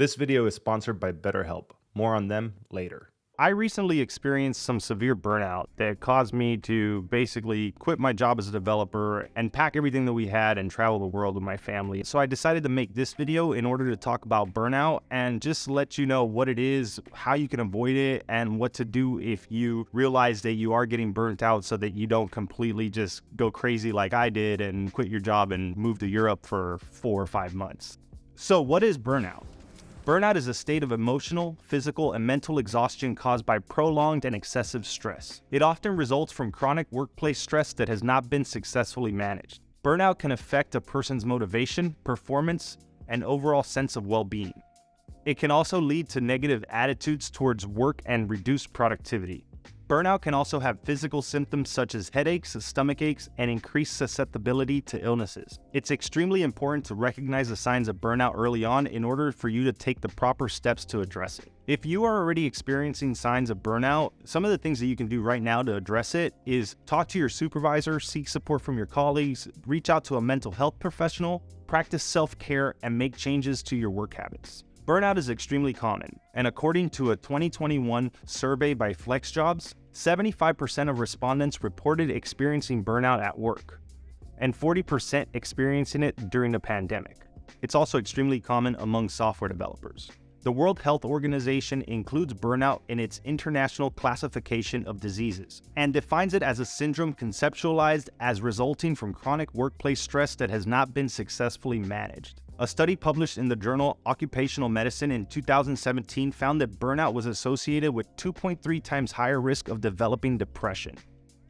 This video is sponsored by BetterHelp. More on them later. I recently experienced some severe burnout that caused me to basically quit my job as a developer and pack everything that we had and travel the world with my family. So I decided to make this video in order to talk about burnout and just let you know what it is, how you can avoid it, and what to do if you realize that you are getting burnt out so that you don't completely just go crazy like I did and quit your job and move to Europe for 4 or 5 months. So what is burnout? Burnout is a state of emotional, physical, and mental exhaustion caused by prolonged and excessive stress. It often results from chronic workplace stress that has not been successfully managed. Burnout can affect a person's motivation, performance, and overall sense of well-being. It can also lead to negative attitudes towards work and reduced productivity. Burnout can also have physical symptoms such as headaches, stomach aches, and increased susceptibility to illnesses. It's extremely important to recognize the signs of burnout early on in order for you to take the proper steps to address it. If you are already experiencing signs of burnout, some of the things that you can do right now to address it is talk to your supervisor, seek support from your colleagues, reach out to a mental health professional, practice self-care, and make changes to your work habits. Burnout is extremely common, and according to a 2021 survey by FlexJobs, 75% of respondents reported experiencing burnout at work, and 40% experiencing it during the pandemic. It's also extremely common among software developers. The World Health Organization includes burnout in its international classification of diseases and defines it as a syndrome conceptualized as resulting from chronic workplace stress that has not been successfully managed. A study published in the journal Occupational Medicine in 2017 found that burnout was associated with 2.3 times higher risk of developing depression.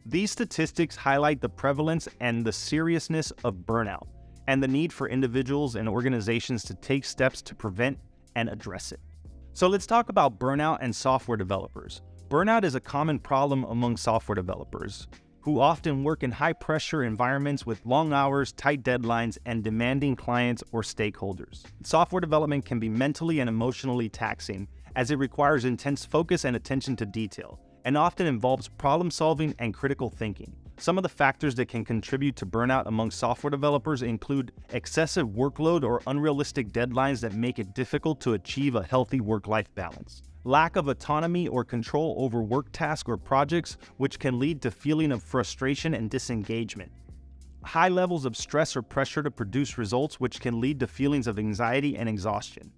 These statistics highlight the prevalence and the seriousness of burnout and the need for individuals and organizations to take steps to prevent and address it. So let's talk about burnout and software developers. Burnout is a common problem among software developers, who often work in high-pressure environments with long hours, tight deadlines, and demanding clients or stakeholders. Software development can be mentally and emotionally taxing, as it requires intense focus and attention to detail, and often involves problem-solving and critical thinking. Some of the factors that can contribute to burnout among software developers include excessive workload or unrealistic deadlines that make it difficult to achieve a healthy work-life balance. Lack of autonomy or control over work tasks or projects, which can lead to feeling of frustration and disengagement. High levels of stress or pressure to produce results, which can lead to feelings of anxiety and exhaustion.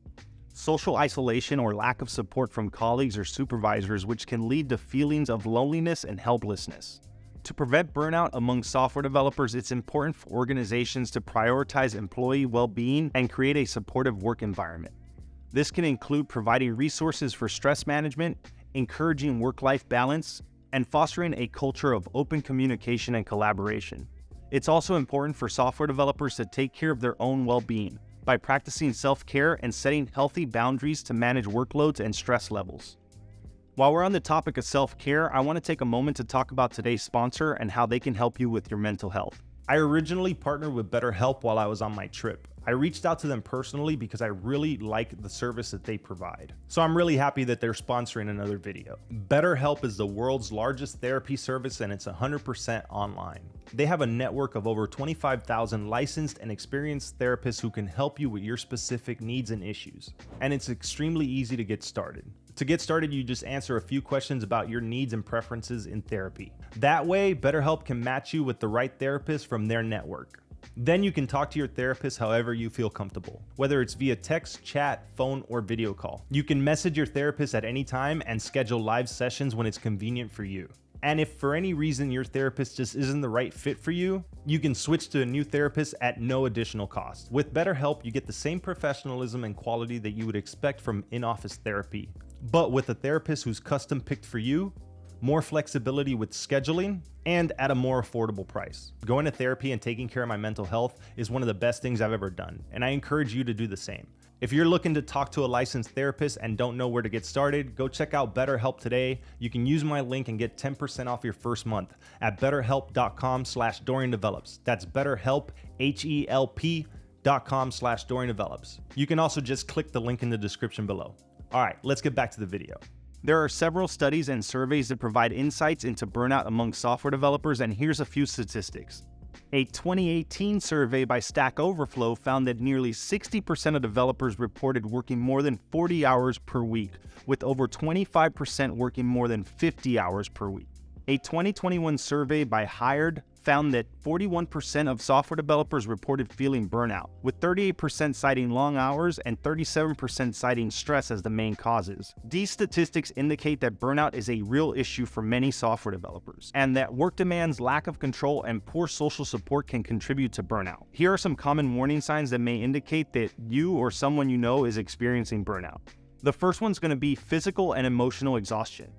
Social isolation or lack of support from colleagues or supervisors, which can lead to feelings of loneliness and helplessness. To prevent burnout among software developers, it's important for organizations to prioritize employee well-being and create a supportive work environment. This can include providing resources for stress management, encouraging work-life balance, and fostering a culture of open communication and collaboration. It's also important for software developers to take care of their own well-being by practicing self-care and setting healthy boundaries to manage workloads and stress levels. While we're on the topic of self-care, I want to take a moment to talk about today's sponsor and how they can help you with your mental health. I originally partnered with BetterHelp while I was on my trip. I reached out to them personally because I really like the service that they provide. So I'm really happy that they're sponsoring another video. BetterHelp is the world's largest therapy service, and it's 100% online. They have a network of over 25,000 licensed and experienced therapists who can help you with your specific needs and issues. And it's extremely easy to get started. To get started, you just answer a few questions about your needs and preferences in therapy. That way, BetterHelp can match you with the right therapist from their network. Then you can talk to your therapist however you feel comfortable, whether it's via text, chat, phone, or video call. You can message your therapist at any time and schedule live sessions when it's convenient for you. And if for any reason your therapist just isn't the right fit for you, you can switch to a new therapist at no additional cost. With BetterHelp, you get the same professionalism and quality that you would expect from in-office therapy, but with a therapist who's custom picked for you, more flexibility with scheduling, and at a more affordable price. Going to therapy and taking care of my mental health is one of the best things I've ever done, and I encourage you to do the same. If you're looking to talk to a licensed therapist and don't know where to get started, go check out BetterHelp today. You can use my link and get 10% off your first month at betterhelp.com/DorianDevelops. That's BetterHelp, HELP.com/DorianDevelops. You can also just click the link in the description below. All right, let's get back to the video. There are several studies and surveys that provide insights into burnout among software developers, and here's a few statistics. A 2018 survey by Stack Overflow found that nearly 60% of developers reported working more than 40 hours per week, with over 25% working more than 50 hours per week. A 2021 survey by Hired found that 41% of software developers reported feeling burnout, with 38% citing long hours and 37% citing stress as the main causes. These statistics indicate that burnout is a real issue for many software developers, and that work demands, lack of control, and poor social support can contribute to burnout. Here are some common warning signs that may indicate that you or someone you know is experiencing burnout. The first one's going to be physical and emotional exhaustion.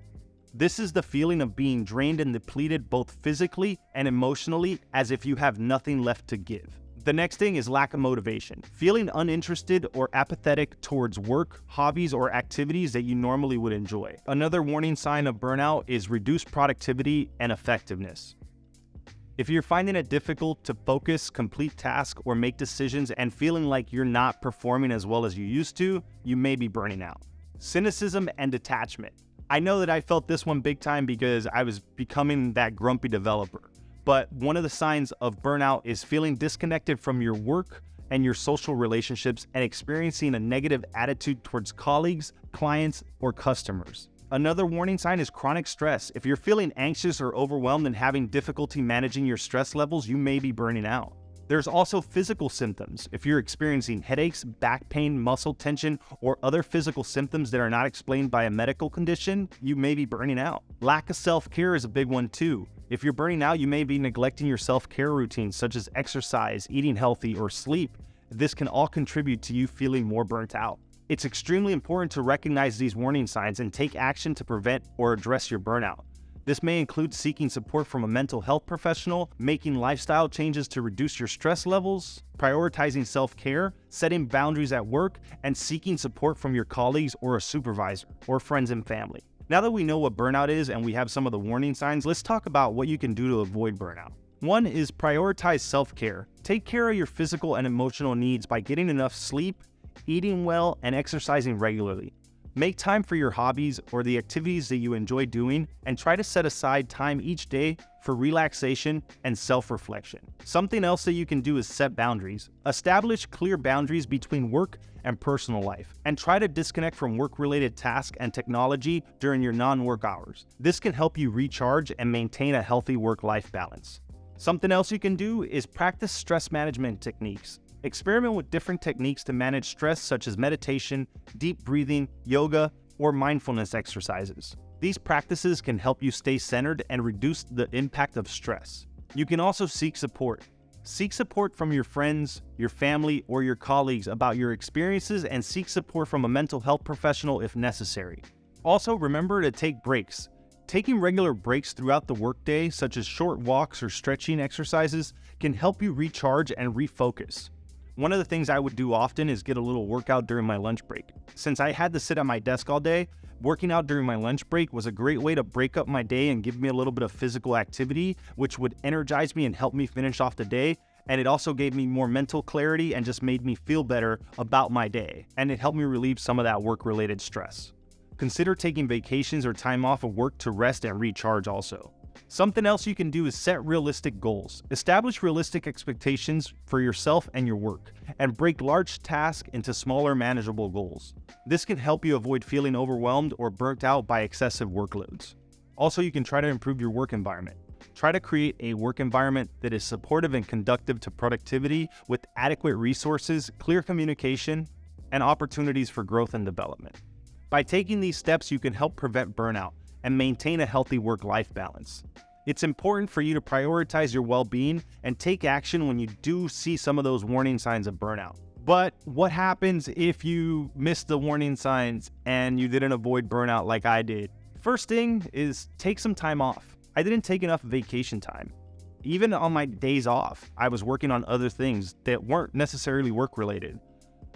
This is the feeling of being drained and depleted both physically and emotionally, as if you have nothing left to give. The next thing is lack of motivation. Feeling uninterested or apathetic towards work, hobbies, or activities that you normally would enjoy. Another warning sign of burnout is reduced productivity and effectiveness. If you're finding it difficult to focus, complete tasks, or make decisions and feeling like you're not performing as well as you used to, you may be burning out. Cynicism and detachment. I know that I felt this one big time because I was becoming that grumpy developer. But one of the signs of burnout is feeling disconnected from your work and your social relationships and experiencing a negative attitude towards colleagues, clients, or customers. Another warning sign is chronic stress. If you're feeling anxious or overwhelmed and having difficulty managing your stress levels, you may be burning out. There's also physical symptoms. If you're experiencing headaches, back pain, muscle tension, or other physical symptoms that are not explained by a medical condition, you may be burning out. Lack of self-care is a big one too. If you're burning out, you may be neglecting your self-care routines such as exercise, eating healthy, or sleep. This can all contribute to you feeling more burnt out. It's extremely important to recognize these warning signs and take action to prevent or address your burnout. This may include seeking support from a mental health professional, making lifestyle changes to reduce your stress levels, prioritizing self-care, setting boundaries at work, and seeking support from your colleagues or a supervisor, or friends and family. Now that we know what burnout is and we have some of the warning signs, let's talk about what you can do to avoid burnout. One is prioritize self-care. Take care of your physical and emotional needs by getting enough sleep, eating well, and exercising regularly. Make time for your hobbies or the activities that you enjoy doing, and try to set aside time each day for relaxation and self-reflection. Something else that you can do is set boundaries. Establish clear boundaries between work and personal life, and try to disconnect from work-related tasks and technology during your non-work hours. This can help you recharge and maintain a healthy work-life balance. Something else you can do is practice stress management techniques. Experiment with different techniques to manage stress, such as meditation, deep breathing, yoga, or mindfulness exercises. These practices can help you stay centered and reduce the impact of stress. You can also seek support. Seek support from your friends, your family, or your colleagues about your experiences, and seek support from a mental health professional if necessary. Also, remember to take breaks. Taking regular breaks throughout the workday, such as short walks or stretching exercises, can help you recharge and refocus. One of the things I would do often is get a little workout during my lunch break. Since I had to sit at my desk all day, working out during my lunch break was a great way to break up my day and give me a little bit of physical activity, which would energize me and help me finish off the day. And it also gave me more mental clarity and just made me feel better about my day. And it helped me relieve some of that work-related stress. Consider taking vacations or time off of work to rest and recharge also. Something else you can do is set realistic goals. Establish realistic expectations for yourself and your work, and break large tasks into smaller, manageable goals. This can help you avoid feeling overwhelmed or burnt out by excessive workloads. Also, you can try to improve your work environment. Try to create a work environment that is supportive and conducive to productivity, with adequate resources, clear communication, and opportunities for growth and development. By taking these steps, you can help prevent burnout and maintain a healthy work-life balance. It's important for you to prioritize your well-being and take action when you do see some of those warning signs of burnout. But what happens if you miss the warning signs and you didn't avoid burnout like I did? First thing is take some time off. I didn't take enough vacation time. Even on my days off, I was working on other things that weren't necessarily work-related.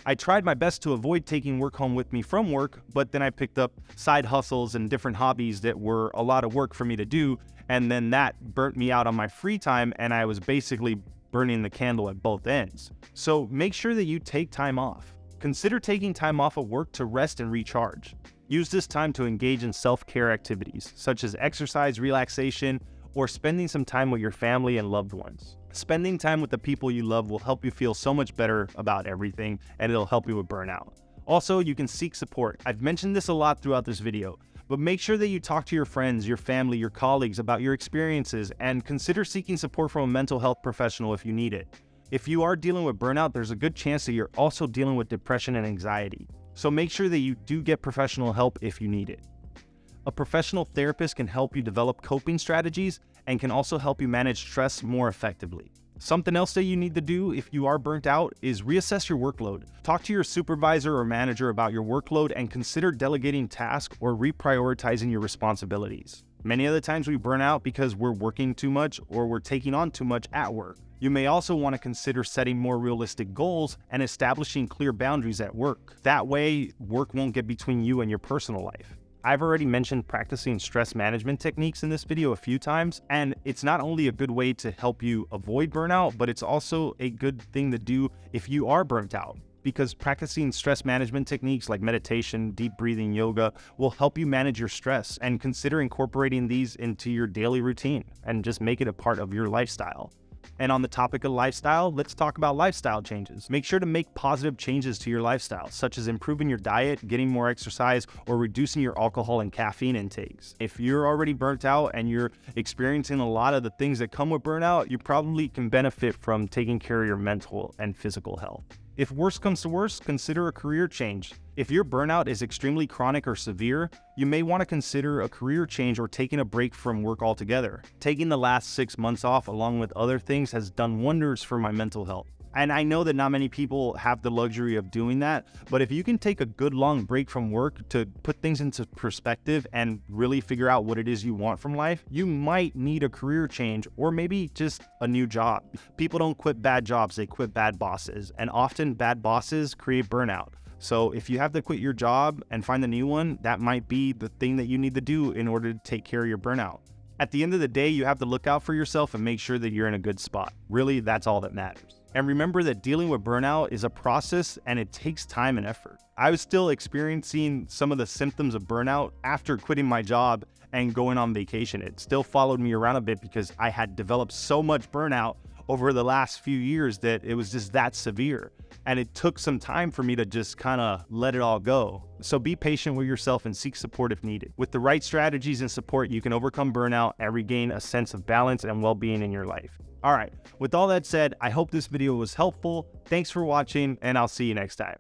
I tried my best to avoid taking work home with me from work, but then I picked up side hustles and different hobbies that were a lot of work for me to do, and then that burnt me out on my free time, and I was basically burning the candle at both ends. So make sure that you take time off. Consider taking time off of work to rest and recharge. Use this time to engage in self-care activities, such as exercise, relaxation, or spending some time with your family and loved ones. Spending time with the people you love will help you feel so much better about everything, and it'll help you with burnout. Also, you can seek support. I've mentioned this a lot throughout this video, but make sure that you talk to your friends, your family, your colleagues about your experiences, and consider seeking support from a mental health professional if you need it. If you are dealing with burnout, there's a good chance that you're also dealing with depression and anxiety. So make sure that you do get professional help if you need it. A professional therapist can help you develop coping strategies and can also help you manage stress more effectively. Something else that you need to do if you are burnt out is reassess your workload. Talk to your supervisor or manager about your workload and consider delegating tasks or reprioritizing your responsibilities. Many of the times we burn out because we're working too much or we're taking on too much at work. You may also want to consider setting more realistic goals and establishing clear boundaries at work. That way, work won't get between you and your personal life. I've already mentioned practicing stress management techniques in this video a few times, and it's not only a good way to help you avoid burnout, but it's also a good thing to do if you are burnt out, because practicing stress management techniques like meditation, deep breathing, yoga will help you manage your stress, and consider incorporating these into your daily routine and just make it a part of your lifestyle. And on the topic of lifestyle, let's talk about lifestyle changes. Make sure to make positive changes to your lifestyle, such as improving your diet, getting more exercise, or reducing your alcohol and caffeine intakes. If you're already burnt out and you're experiencing a lot of the things that come with burnout, you probably can benefit from taking care of your mental and physical health. If worse comes to worse, consider a career change. If your burnout is extremely chronic or severe, you may want to consider a career change or taking a break from work altogether. Taking the last 6 months off along with other things has done wonders for my mental health. And I know that not many people have the luxury of doing that, but if you can take a good long break from work to put things into perspective and really figure out what it is you want from life, you might need a career change or maybe just a new job. People don't quit bad jobs, they quit bad bosses, and often bad bosses create burnout. So if you have to quit your job and find a new one, that might be the thing that you need to do in order to take care of your burnout. At the end of the day, you have to look out for yourself and make sure that you're in a good spot. Really, that's all that matters. And remember that dealing with burnout is a process and it takes time and effort. I was still experiencing some of the symptoms of burnout after quitting my job and going on vacation. It still followed me around a bit because I had developed so much burnout over the last few years that it was just that severe. And it took some time for me to just kind of let it all go. So be patient with yourself and seek support if needed. With the right strategies and support, you can overcome burnout and regain a sense of balance and well-being in your life. All right, with all that said, I hope this video was helpful. Thanks for watching, and I'll see you next time.